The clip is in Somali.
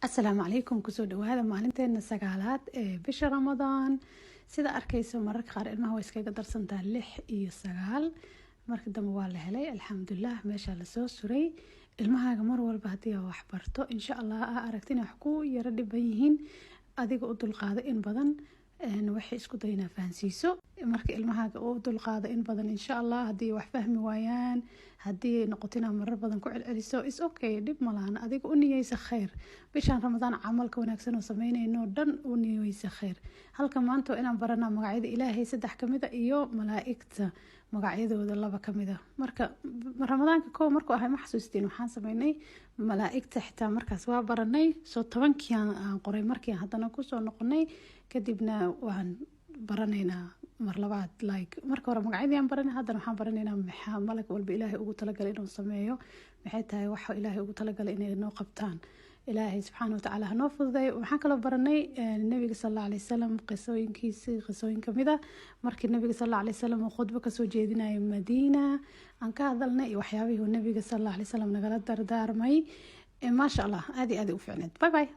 asalaamu calaykum kusoo dhawaada maalinteena sagaalaad ee bisha ramadaan. sida arkayso mararka qaar ilmaha way iskaga darsantaa 6 iyo 9 marka dambe waa la helay alxamdulilah meesha la soo suray. ilmahaaga mar walba haddii aad wax barto insha allah aragtin wax ku yara dhiban yihiin adiga u dulqaado in badan waxay isku dayna fahansiiso marka ilmahaaga u dulqaado in badan insha allah haddii wax fahmi waayaan haddii noqotina marar badan ku celceliso is okay dhib malahan adiga u niyeysa khayr bishan ramadaan camalka wanaagsan oo sameynayno dhan u niyeysa khayr halka maanta inaan barana magacyada ilaahay 3 kamida iyo malaa'igta magacyadooda 2 kamida marka ramadaanka koo markuu ahay ma xasuustiin waxaan sameynay malaa'igta xitaa markaas waa baranay soo 10kii aan qoray markii haddana ku soo noqonay kadibna waan baranaynaa mar labaad marka hore magacyadii aan baranay haddana waxaan baranaynaa maxaa malag walba ilaahay ugu talagalay inuu sameeyo maxay tahay waxa ilaahay ugu talagalay inay noo qabtaan ilaahay subxaanahu wa tacaala hanoo fududeeyo. waxaan kaloo baranay nabiga sallallahu alayhi wasallam qisooyin kamid ah markii nabiga sallallahu alayhi wasallam uu khudbo kasoo jeedinayay Madiina aan ka hadalnay iyo waxyaabihii nabiga sallallahu alayhi wasallam nagala dardaarmay maasha allah aad iyo aad u fiicneed. bye bye.